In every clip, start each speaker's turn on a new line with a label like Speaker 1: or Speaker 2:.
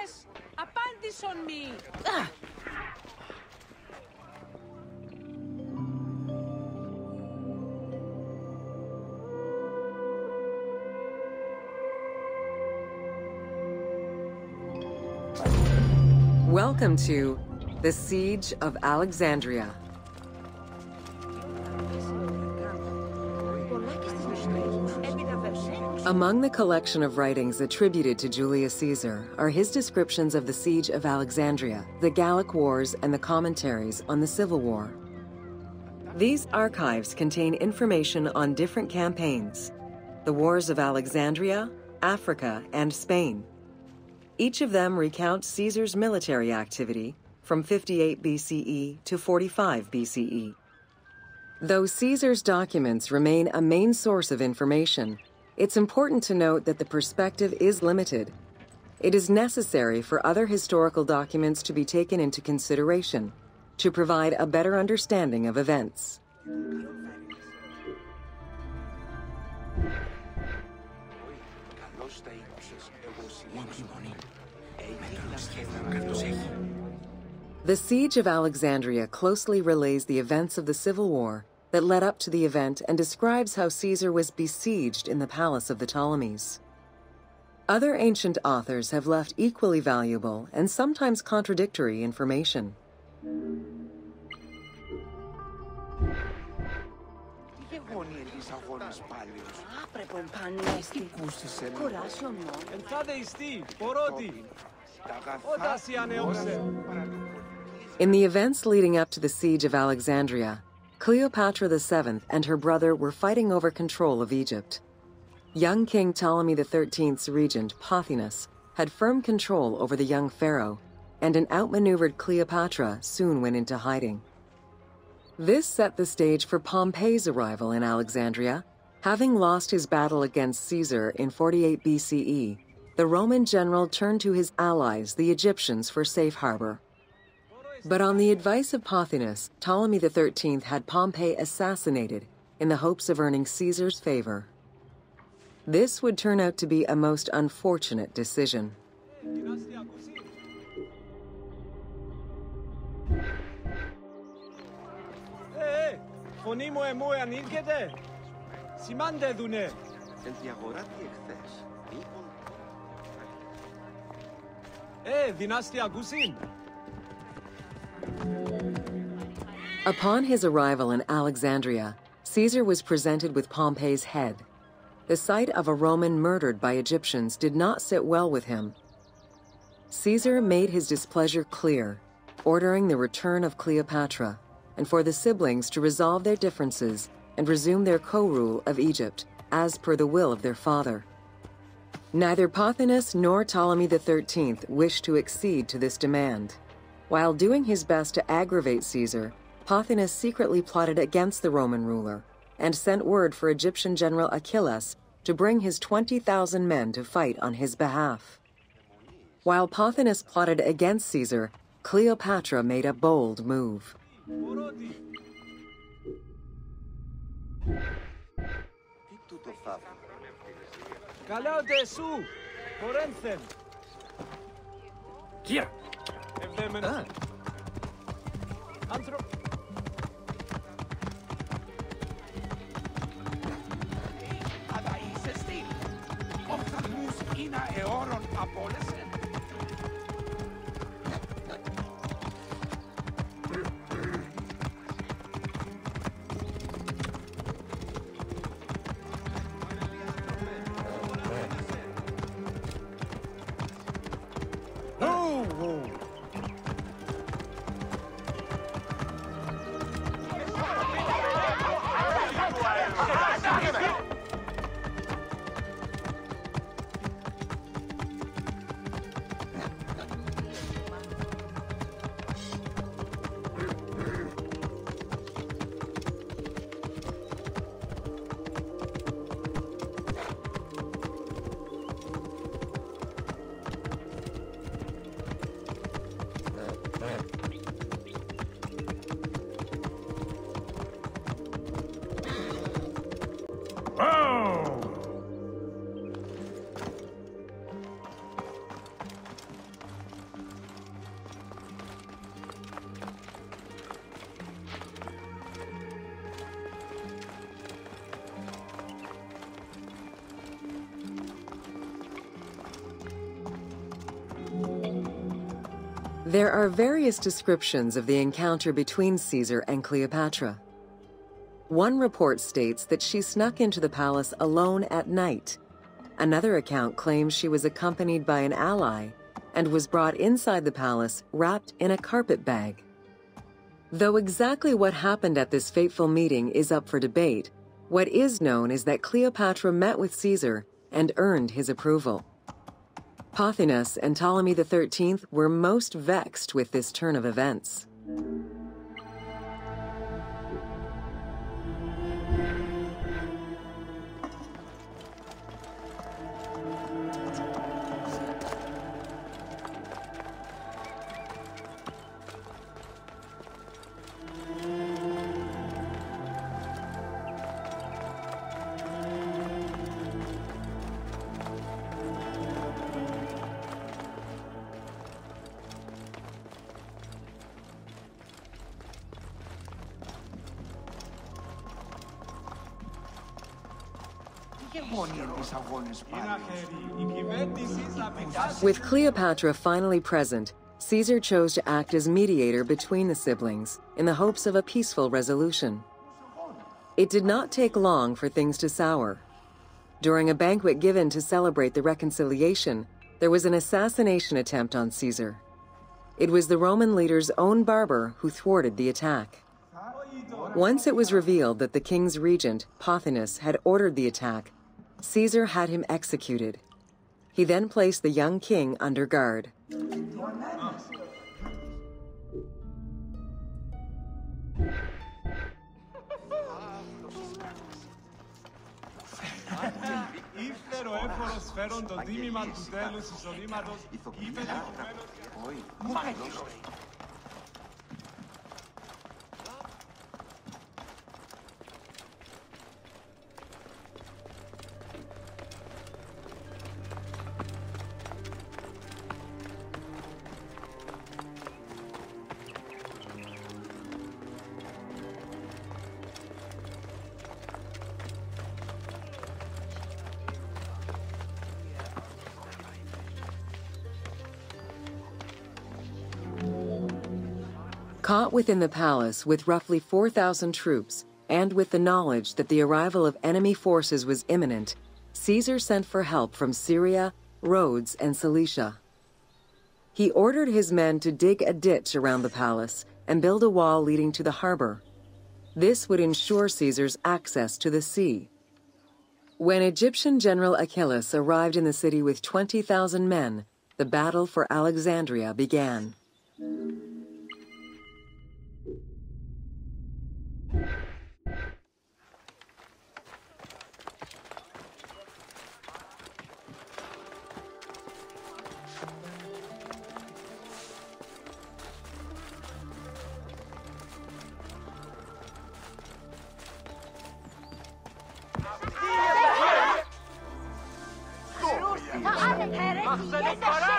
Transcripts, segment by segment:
Speaker 1: είπες? Απάντησον μη!
Speaker 2: Welcome to the Siege of Alexandria. Among the collection of writings attributed to Julius Caesar are his descriptions of the Siege of Alexandria, the Gallic Wars, and the commentaries on the Civil War. These archives contain information on different campaigns, the Wars of Alexandria, Africa, and Spain. Each of them recounts Caesar's military activity from 58 BCE to 45 BCE. Though Caesar's documents remain a main source of information, it's important to note that the perspective is limited. It is necessary for other historical documents to be taken into consideration to provide a better understanding of events. The Siege of Alexandria closely relays the events of the Civil War that led up to the event and describes how Caesar was besieged in the palace of the Ptolemies. Other ancient authors have left equally valuable and sometimes contradictory information. In the events leading up to the Siege of Alexandria, Cleopatra VII and her brother were fighting over control of Egypt. Young King Ptolemy XIII's regent, Pothinus, had firm control over the young pharaoh, and an outmaneuvered Cleopatra soon went into hiding. This set the stage for Pompey's arrival in Alexandria. Having lost his battle against Caesar in 48 BCE, the Roman general turned to his allies, the Egyptians, for safe harbor. But on the advice of Pothinus, Ptolemy XIII had Pompey assassinated in the hopes of earning Caesar's favor. This would turn out to be a most unfortunate decision. Upon his arrival in Alexandria, Caesar was presented with Pompey's head. The sight of a Roman murdered by Egyptians did not sit well with him. Caesar made his displeasure clear, ordering the return of Cleopatra, and for the siblings to resolve their differences and resume their co-rule of Egypt, as per the will of their father. Neither Pothinus nor Ptolemy XIII wished to accede to this demand. While doing his best to aggravate Caesar, Pothinus secretly plotted against the Roman ruler and sent word for Egyptian general Achilles to bring his 20,000 men to fight on his behalf. While Pothinus plotted against Caesar, Cleopatra made a bold move. There are various descriptions of the encounter between Caesar and Cleopatra. One report states that she snuck into the palace alone at night. Another account claims she was accompanied by an ally and was brought inside the palace wrapped in a carpet bag. Though exactly what happened at this fateful meeting is up for debate, what is known is that Cleopatra met with Caesar and earned his approval. Pothinus and Ptolemy XIII were most vexed with this turn of events. With Cleopatra finally present, Caesar chose to act as mediator between the siblings in the hopes of a peaceful resolution. It did not take long for things to sour. During a banquet given to celebrate the reconciliation, there was an assassination attempt on Caesar. It was the Roman leader's own barber who thwarted the attack. Once it was revealed that the king's regent, Pothinus, had ordered the attack, Caesar had him executed. He then placed the young king under guard. Caught within the palace with roughly 4,000 troops, and with the knowledge that the arrival of enemy forces was imminent, Caesar sent for help from Syria, Rhodes, and Cilicia. He ordered his men to dig a ditch around the palace and build a wall leading to the harbor. This would ensure Caesar's access to the sea. When Egyptian General Achilles arrived in the city with 20,000 men, the battle for Alexandria began.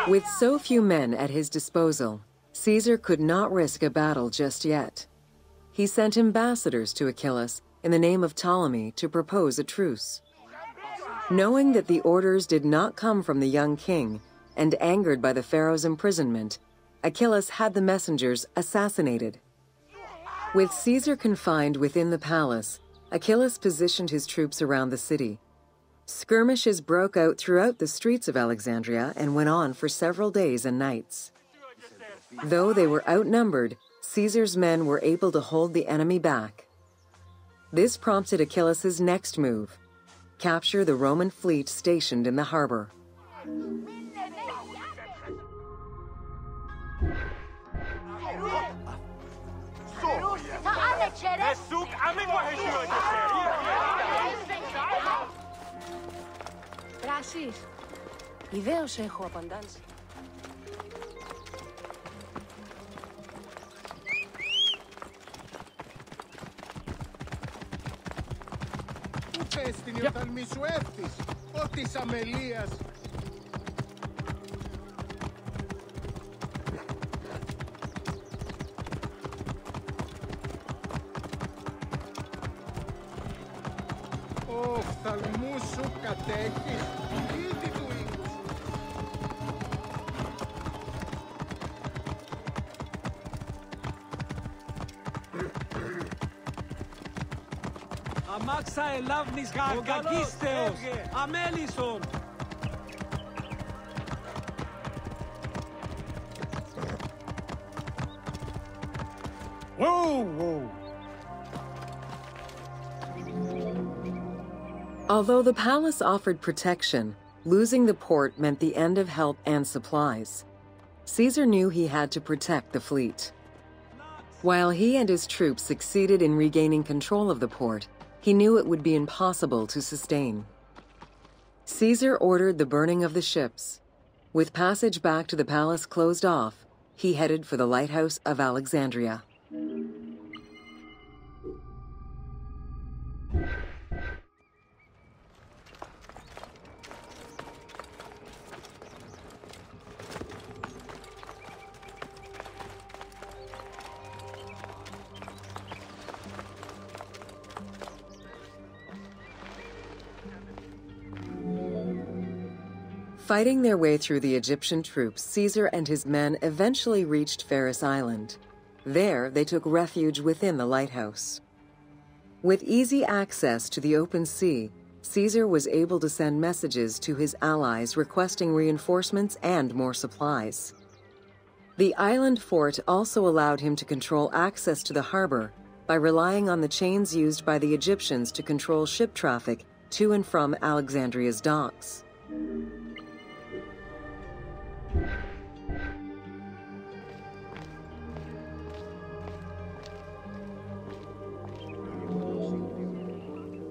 Speaker 2: With so few men at his disposal, Caesar could not risk a battle just yet. He sent ambassadors to Achilles in the name of Ptolemy to propose a truce. Knowing that the orders did not come from the young king, and angered by the pharaoh's imprisonment, Achilles had the messengers assassinated. With Caesar confined within the palace, Achilles positioned his troops around the city. Skirmishes broke out throughout the streets of Alexandria and went on for several days and nights. Though they were outnumbered, Caesar's men were able to hold the enemy back. This prompted Achilles' next move: capture the Roman fleet stationed in the harbor.
Speaker 1: Πράσις, ιδέως έχω απαντάνσει.
Speaker 3: Πού πες την όταν μη σου έφτεις, ό,τι της αμελίας. Ο οφθαλμούς σου κατέχεις, ήδη του ήλους.
Speaker 4: Αμάξα ελάβνης κακίστεως. Αμέλισσον.
Speaker 3: Whoa, whoa.
Speaker 2: Although the palace offered protection, losing the port meant the end of help and supplies. Caesar knew he had to protect the fleet. While he and his troops succeeded in regaining control of the port, he knew it would be impossible to sustain. Caesar ordered the burning of the ships. With passage back to the palace closed off, he headed for the lighthouse of Alexandria. Fighting their way through the Egyptian troops, Caesar and his men eventually reached Pharis Island. There, they took refuge within the lighthouse. With easy access to the open sea, Caesar was able to send messages to his allies requesting reinforcements and more supplies. The island fort also allowed him to control access to the harbor by relying on the chains used by the Egyptians to control ship traffic to and from Alexandria's docks.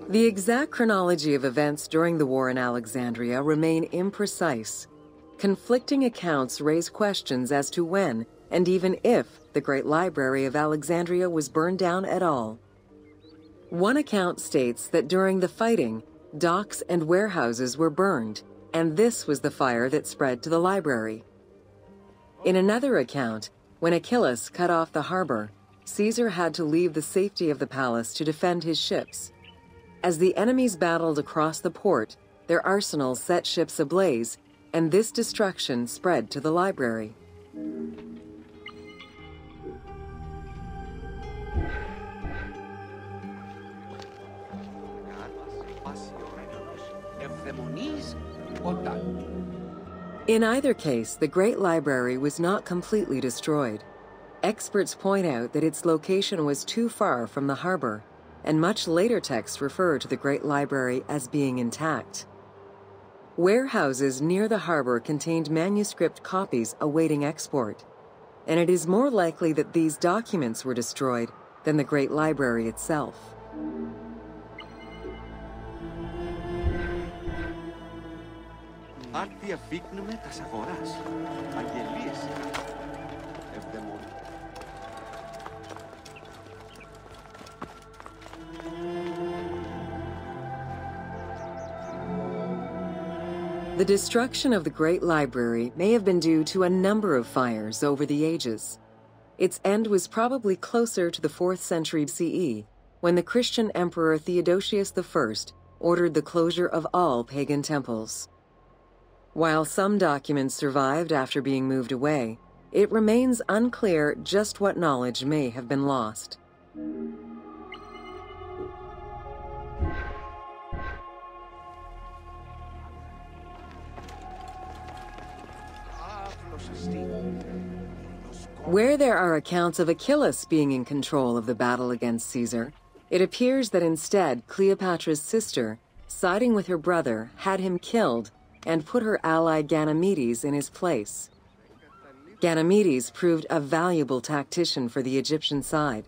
Speaker 2: The exact chronology of events during the war in Alexandria remain imprecise. Conflicting accounts raise questions as to when and even if the Great Library of Alexandria was burned down at all. One account states that during the fighting, docks and warehouses were burned, and this was the fire that spread to the library. In another account, when Achilles cut off the harbor, Caesar had to leave the safety of the palace to defend his ships. As the enemies battled across the port, their arsenals set ships ablaze, and this destruction spread to the library. In either case, the Great Library was not completely destroyed. Experts point out that its location was too far from the harbor, and much later texts refer to the Great Library as being intact. Warehouses near the harbor contained manuscript copies awaiting export, and it is more likely that these documents were destroyed than the Great Library itself. The destruction of the Great Library may have been due to a number of fires over the ages. Its end was probably closer to the 4th century CE, when the Christian Emperor Theodosius I ordered the closure of all pagan temples. While some documents survived after being moved away, it remains unclear just what knowledge may have been lost. Where there are accounts of Achilles being in control of the battle against Caesar, it appears that instead Cleopatra's sister, siding with her brother, had him killed and put her ally Ganymedes in his place. Ganymedes proved a valuable tactician for the Egyptian side.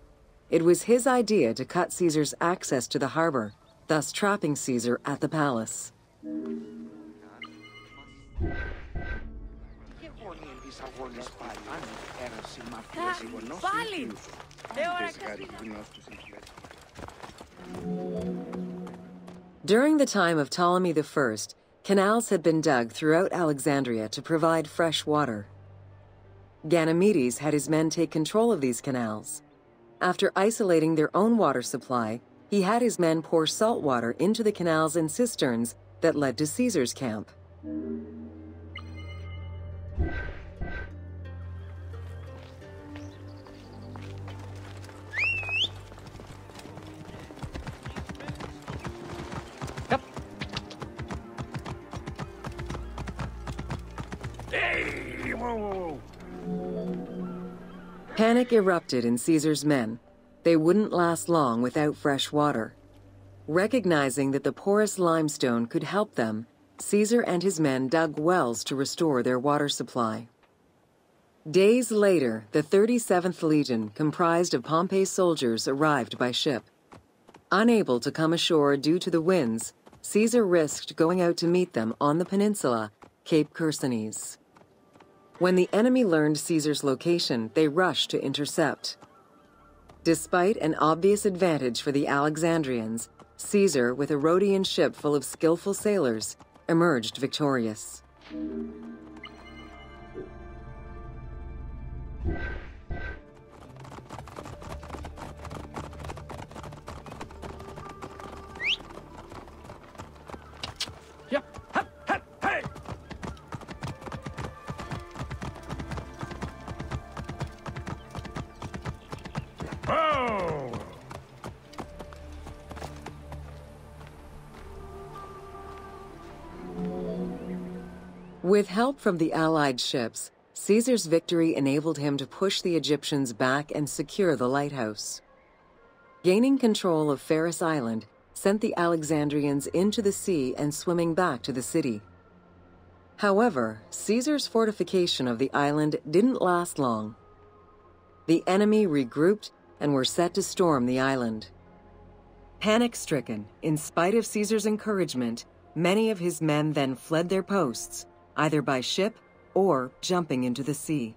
Speaker 2: It was his idea to cut Caesar's access to the harbor, thus trapping Caesar at the palace. During the time of Ptolemy I, canals had been dug throughout Alexandria to provide fresh water. Ganymedes had his men take control of these canals. After isolating their own water supply, he had his men pour salt water into the canals and cisterns that led to Caesar's camp. Panic erupted in Caesar's men. They wouldn't last long without fresh water. Recognizing that the porous limestone could help them, Caesar and his men dug wells to restore their water supply. Days later, the 37th Legion, comprised of Pompey's soldiers, arrived by ship. Unable to come ashore due to the winds, Caesar risked going out to meet them on the peninsula, Cape Chersonese. When the enemy learned Caesar's location, they rushed to intercept. Despite an obvious advantage for the Alexandrians, Caesar, with a Rhodian ship full of skillful sailors, emerged victorious. With help from the Allied ships, Caesar's victory enabled him to push the Egyptians back and secure the lighthouse. Gaining control of Pharos Island sent the Alexandrians into the sea and swimming back to the city. However, Caesar's fortification of the island didn't last long. The enemy regrouped and were set to storm the island. Panic-stricken, in spite of Caesar's encouragement, many of his men then fled their posts, either by ship or jumping into the sea.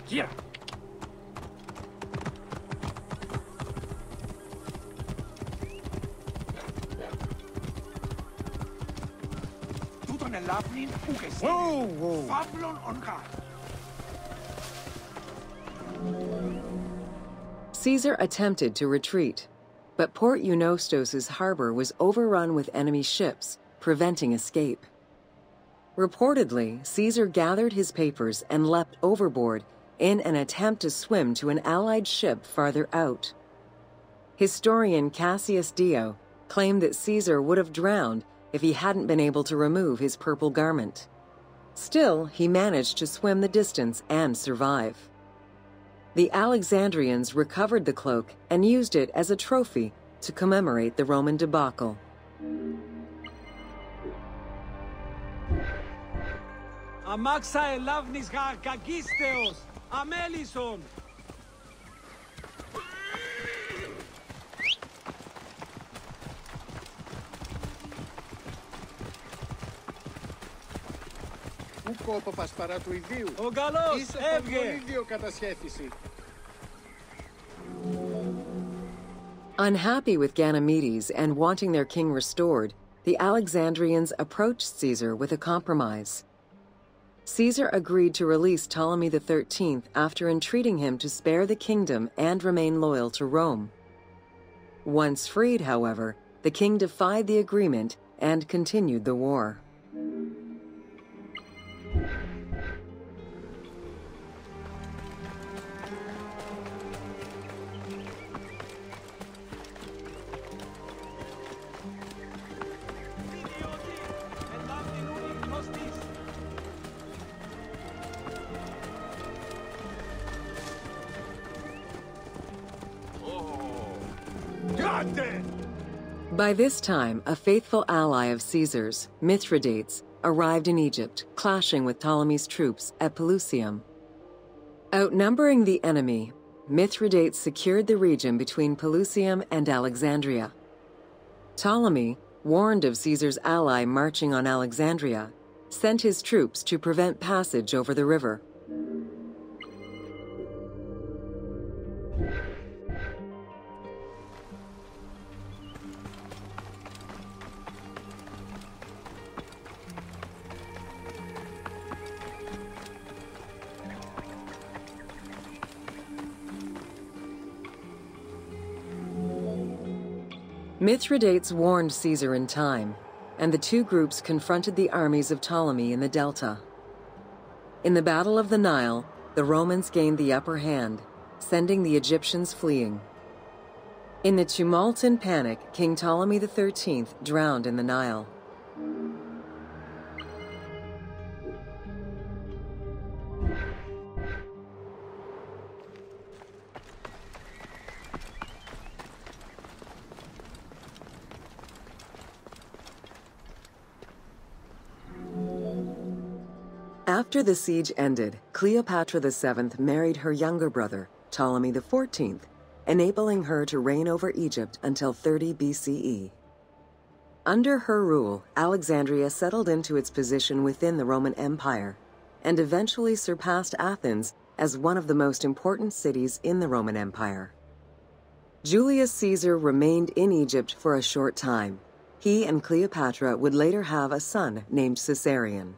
Speaker 4: Here.
Speaker 2: Caesar attempted to retreat, but Port Eunostos' harbor was overrun with enemy ships, preventing escape. Reportedly, Caesar gathered his papers and leapt overboard in an attempt to swim to an Allied ship farther out. Historian Cassius Dio claimed that Caesar would have drowned if he hadn't been able to remove his purple garment. Still, he managed to swim the distance and survive. The Alexandrians recovered the cloak and used it as a trophy to commemorate the Roman debacle.
Speaker 4: Αμάξα ελάβνης κακίστεως, αμέλισσον.
Speaker 3: Πού κόποπας παρά του ιδίου.
Speaker 4: Ο καλός,
Speaker 3: Είσαι
Speaker 4: έβγε.
Speaker 3: τον ίδιο κατασχέθηση.
Speaker 2: Unhappy with Ganymedes and wanting their king restored, the Alexandrians approached Caesar with a compromise. Caesar agreed to release Ptolemy XIII after entreating him to spare the kingdom and remain loyal to Rome. Once freed, however, the king defied the agreement and continued the war. By this time, a faithful ally of Caesar's, Mithridates, arrived in Egypt, clashing with Ptolemy's troops at Pelusium. Outnumbering the enemy, Mithridates secured the region between Pelusium and Alexandria. Ptolemy, warned of Caesar's ally marching on Alexandria, sent his troops to prevent passage over the river. Mithridates warned Caesar in time, and the two groups confronted the armies of Ptolemy in the Delta. In the Battle of the Nile, The Romans gained the upper hand, sending the Egyptians fleeing. In the tumult and panic, King Ptolemy XIII drowned in the Nile. After the siege ended, Cleopatra VII married her younger brother, Ptolemy XIV, enabling her to reign over Egypt until 30 BCE. Under her rule, Alexandria settled into its position within the Roman Empire and eventually surpassed Athens as one of the most important cities in the Roman Empire. Julius Caesar remained in Egypt for a short time. He and Cleopatra would later have a son named Caesarion.